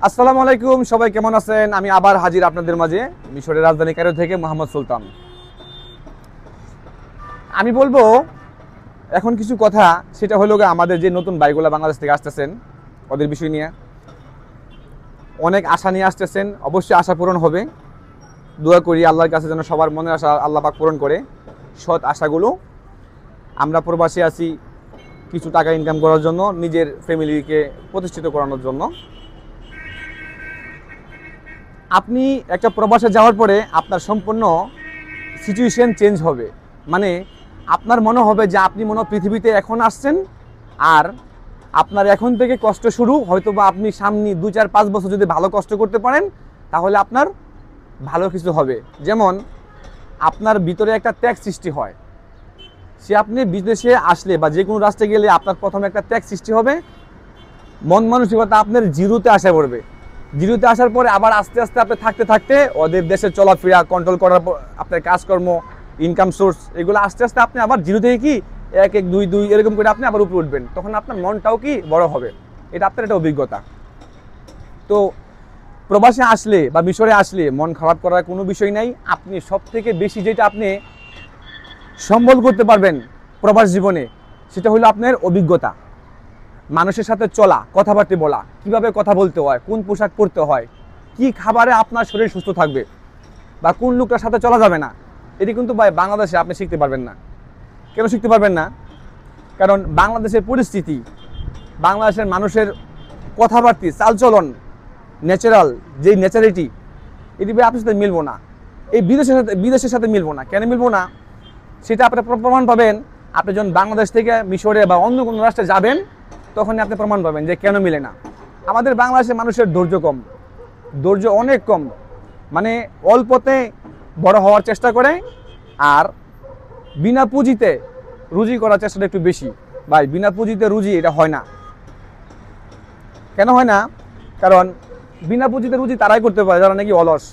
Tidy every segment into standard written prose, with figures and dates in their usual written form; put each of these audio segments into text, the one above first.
আসসালামু আলাইকুম, সবাই কেমন আছেন? আমি আবার হাজির আপনাদের মাঝে মিশরের রাজধানী কায়রো থেকে মোহাম্মদ সুলতান। আমি বলবো এখন কিছু কথা, সেটা হলো আমাদের যে নতুন ভাইগুলো বাংলাদেশ থেকে আসতেছেন ওদের বিষয় নিয়ে। অনেক আশা নিয়ে আসতেছেন, অবশ্যই আশা পূরণ হবে। দোয়া করি আল্লাহর কাছে যেন সবার মনের আশা আল্লাহ পাক পূরণ করে। সৎ আশাগুলো, আমরা প্রবাসী আছি কিছু টাকা ইনকাম করার জন্য, নিজের ফ্যামিলিকে প্রতিষ্ঠিত করানোর জন্য। আপনি একটা প্রবাসে যাওয়ার পরে আপনার সম্পূর্ণ সিচুয়েশন চেঞ্জ হবে। মানে আপনার মনে হবে যে আপনি মনে পৃথিবীতে এখন আসছেন, আর আপনার এখন থেকে কষ্ট শুরু। হয়তো বা আপনি সামনে 2-4-5 বছর যদি ভালো কষ্ট করতে পারেন, তাহলে আপনার ভালো কিছু হবে। যেমন আপনার ভিতরে একটা ত্যাগ সৃষ্টি হয়। সে আপনি বিদেশে আসলে বা যে কোনো রাষ্ট্রে গেলে আপনার প্রথমে একটা ত্যাগ সৃষ্টি হবে। মন মানসিকতা আপনার জিরোতে আসা পড়বে। জিরোতে আসার পরে আবার আস্তে আস্তে আপনি থাকতে থাকতে ওদের দেশের চলাফেরা কন্ট্রোল করার পর আপনার কাজকর্ম, ইনকাম সোর্স, এগুলো আস্তে আস্তে আপনি আবার জিরো থেকে কি 1 1 2 2 এরকম করে আপনি আবার উপরে উঠবেন। তখন আপনার মনটাও কি বড় হবে। এটা আপনার একটা অভিজ্ঞতা। তো প্রবাসে আসলে বা মিশরে আসলে মন খারাপ করার কোনো বিষয় নাই। আপনি সব থেকে বেশি যেটা আপনি সম্বল করতে পারবেন প্রবাস জীবনে, সেটা হলো আপনার অভিজ্ঞতা। মানুষের সাথে চলা, কথাবার্তা বলা, কিভাবে কথা বলতে হয়, কোন পোশাক পরতে হয়, কি খাবারে আপনার শরীর সুস্থ থাকবে, বা কোন লোকটার সাথে চলা যাবে না। এটি কিন্তু ভাই বাংলাদেশে আপনি শিখতে পারবেন না। কেন শিখতে পারবেন না? কারণ বাংলাদেশের পরিস্থিতি, বাংলাদেশের মানুষের কথাবার্তা, চালচলন, ন্যাচারাল যেই ন্যাচারিটি, এটি ভাই আপনার সাথে মিলবো না। এই বিদেশের সাথে মিলবো না। কেন মিলবো না সেটা আপনি প্রমাণ পাবেন। আপনি যখন বাংলাদেশ থেকে মিশরে বা অন্য কোনো রাষ্ট্রে যাবেন, তখনই আপনি প্রমাণ পাবেন যে কেন মিলে না। আমাদের বাংলাদেশের মানুষের ধৈর্য কম, ধৈর্য অনেক কম। মানে অল্পতে বড় হওয়ার চেষ্টা করে, আর বিনা পুঁজিতে রুজি করার চেষ্টাটা একটু বেশি। ভাই বিনা পুঁজিতে রুজি এটা হয় না। কেন হয় না? কারণ বিনা পুঁজিতে রুজি তারাই করতে পারে যারা নাকি অলস।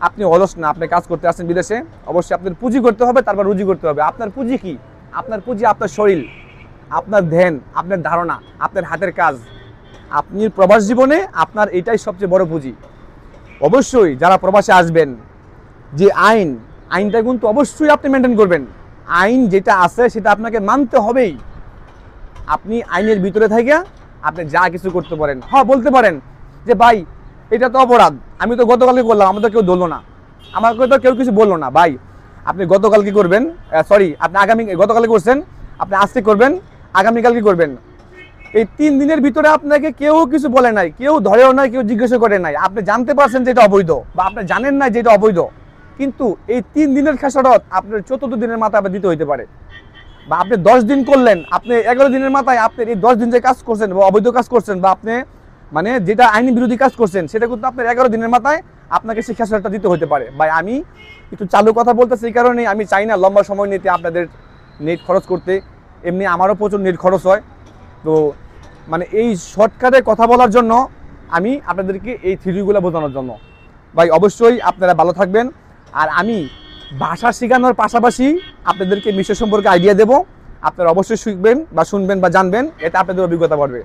আপনি অলস না, আপনি কাজ করতে আসছেন বিদেশে, অবশ্যই আপনার পুঁজি করতে হবে, তারপর রুজি করতে হবে। আপনার পুঁজি কি? আপনার পুঁজি আপনার শরীর, আপনার ধ্যান, আপনার ধারণা, আপনার হাতের কাজ। আপনি প্রবাস জীবনে আপনার এটাই সবচেয়ে বড় পুঁজি। অবশ্যই যারা প্রবাসে আসবেন, যে আইনটা কিন্তু অবশ্যই আপনি মেনটেন করবেন। আইন যেটা আছে সেটা আপনাকে মানতে হবেই। আপনি আইনের ভিতরে থেকে আপনি যা কিছু করতে পারেন। হ্যাঁ, বলতে পারেন যে ভাই এটা তো অপরাধ, আমি তো গতকালকে করলাম, আমাদের কেউ ধরলো না, আমাকে তো কেউ কিছু বললো না। ভাই আপনি গতকাল কি করবেন? আপনি গতকালকে করছেন, আপনি আজকে করবেন, আগামীকাল কি করবেন? এই 3 দিনের ভিতরে আপনাকে কেউ কিছু বলে নাই, কেউ ধরেও নাই, কেউ জিজ্ঞাসা করে নাই। আপনি জানতে পারছেন যে এটা অবৈধ, বা আপনি জানেন না যে এটা অবৈধ, কিন্তু এই 3 দিনের খেসারত আপনার 14 দিনের মাথায় দিতে হইতে পারে। বা আপনি 10 দিন করলেন, আপনি 11 দিনের মাথায় আপনি এই 10 দিন যে কাজ করছেন বা অবৈধ কাজ করছেন, বা আপনি মানে যেটা আইনি বিরোধী কাজ করছেন, সেটা কিন্তু আপনার 11 দিনের মাথায় আপনাকে সেই খেসারতটা দিতে হতে পারে। ভাই আমি একটু চালু কথা বলতেছি, এই কারণেই আমি চাই না লম্বা সময় নিতে আপনাদের নেট খরচ করতে। এমনি আমারও প্রচুর নেট খরচ হয়। তো মানে এই শর্টকাটে কথা বলার জন্য আমি আপনাদেরকে এই থিওরিগুলো বোঝানোর জন্য। ভাই অবশ্যই আপনারা ভালো থাকবেন। আর আমি ভাষা শেখানোর পাশাপাশি আপনাদেরকে মিশর সম্পর্কে আইডিয়া দেব। আপনারা অবশ্যই শিখবেন বা শুনবেন বা জানবেন, এতে আপনাদের অভিজ্ঞতা বাড়বে।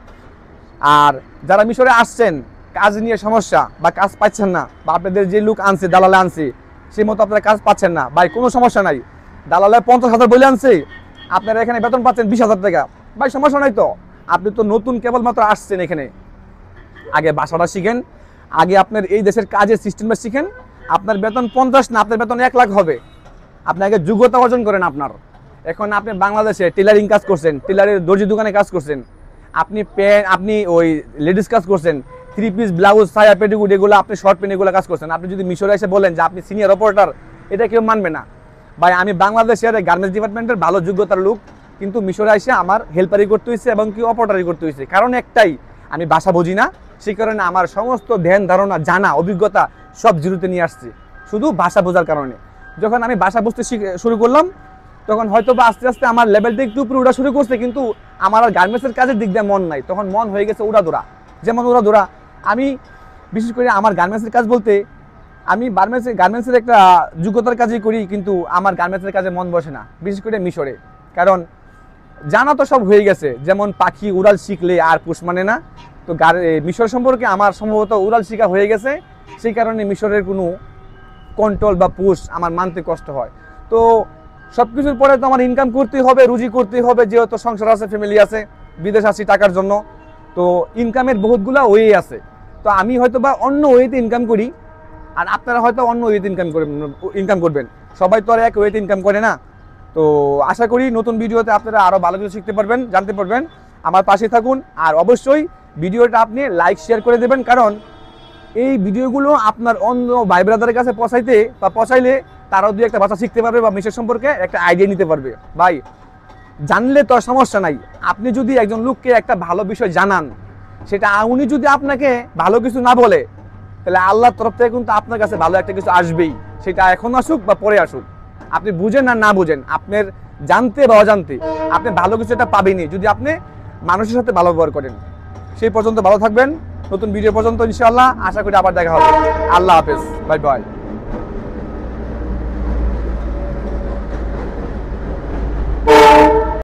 আর যারা মিশরে আসছেন, কাজ নিয়ে সমস্যা বা কাজ পাচ্ছেন না, বা আপনাদের যে লোক আনছে, দালালে আনছে, সেই মতো আপনারা কাজ পাচ্ছেন না, ভাই কোনো সমস্যা নাই। দালালে 50,000 বলে আনছে, আপনারা এখানে বেতন পাচ্ছেন 20,000 টাকা, ভাই সমস্যা নাই তো। আপনি তো নতুন কেবলমাত্র আসছেন এখানে। আগে ভাষাটা শিখেন, আগে আপনার এই দেশের কাজের সিস্টেমটা শিখেন। আপনার বেতন 50 না, আপনার বেতন 1 লাখ হবে। আপনি আগে যোগ্যতা অর্জন করেন আপনার। এখন আপনি বাংলাদেশে টেলারিং কাজ করছেন, টেলারের দর্জি দোকানে কাজ করছেন, আপনি ওই লেডিস কাজ করছেন, 3 পিস ব্লাউজ, সায়া, পেটিকুট, এগুলো আপনি শর্ট পেন, এগুলো কাজ করছেন। আপনি যদি মিশরে এসে বলেন যে আপনি সিনিয়র অপারেটর, এটা কেউ মানবে না। ভাই আমি বাংলাদেশের গার্মেন্টস ডিপার্টমেন্টের ভালো যোগ্যতার লোক, কিন্তু মিশরে এসে আমার হেল্পারি করতে হয়েছে এবং কি অপারেটরি করতে হয়েছে। কারণ একটাই, আমি ভাষা বুঝি না। সেই কারণে আমার সমস্ত ধ্যান, ধারণা, জানা, অভিজ্ঞতা সব জিরোতে নিয়ে আসছি, শুধু ভাষা বোঝার কারণে। যখন আমি ভাষা বুঝতে শুরু করলাম, তখন হয়তো বা আস্তে আস্তে আমার লেভেলটা একটু উপরে উঠা শুরু করছে, কিন্তু আমার আর গার্মেন্টসের কাজের দিক দিয়ে মন নাই। তখন মন হয়ে গেছে উড়াদোড়া। যেমন উড়াদোড়া, আমি বিশেষ করে আমার গার্মেন্টসের কাজ বলতে, আমি গার্মেন্টসের একটা যোগ্যতার কাজই করি, কিন্তু আমার গার্মেন্টসের কাজে মন বসে না, বিশেষ করে মিশরে। কারণ জানা তো সব হয়ে গেছে, যেমন পাখি উড়াল শিখলে আর পুষ মানে না, তো মিশর সম্পর্কে আমার সম্ভবত উড়াল শিখা হয়ে গেছে, সেই কারণে মিশরের কোনো কন্ট্রোল বা পুশ আমার মানতে কষ্ট হয়। তো সব কিছুর পরে তো আমার ইনকাম করতেই হবে, রুজি করতেই হবে, যেহেতু সংসার আছে, ফ্যামিলি আছে, বিদেশ আসি টাকার জন্য। তো ইনকামের বহুতগুলো ওয়ে আছে। তো আমি হয়তো বা অন্য ওয়েতে ইনকাম করি, আর আপনারা হয়তো অন্য ওয়েতে ইনকাম করবেন। সবাই তো আর এক ওয়েতে ইনকাম করে না। তো আশা করি নতুন ভিডিওতে আপনারা আরও ভালো কিছু শিখতে পারবেন, জানতে পারবেন। আমার পাশে থাকুন, আর অবশ্যই ভিডিওটা আপনি লাইক শেয়ার করে দেবেন, কারণ এই ভিডিওগুলো আপনার অন্য ভাই ব্রাদারের কাছে পৌঁছাইলে তারাও দুই একটা ভাষা শিখতে পারবে বা মিশর সম্পর্কে একটা আইডিয়া নিতে পারবে। ভাই, জানলে তো সমস্যা নাই। আপনি যদি একজন লোককে একটা ভালো বিষয় জানান, সেটা উনি যদি আপনাকে ভালো কিছু না বলে, তাহলে আল্লাহর তরফ থেকে কিন্তু আপনার কাছে ভালো একটা কিছু আসবেই, সেটা এখন আসুক বা পরে আসুক। আপনি বুঝেন আর না বুঝেন, আপনার জানতে বা অজান্তে আপনি ভালো কিছু একটা পাবেনই, যদি আপনি মানুষের সাথে ভালো ব্যবহার করেন। সেই পর্যন্ত ভালো থাকবেন, নতুন ভিডিও পর্যন্ত ইনশাআল্লাহ। আশা করি আবার দেখা হবে। আল্লাহ হাফেজ, বাই বাই।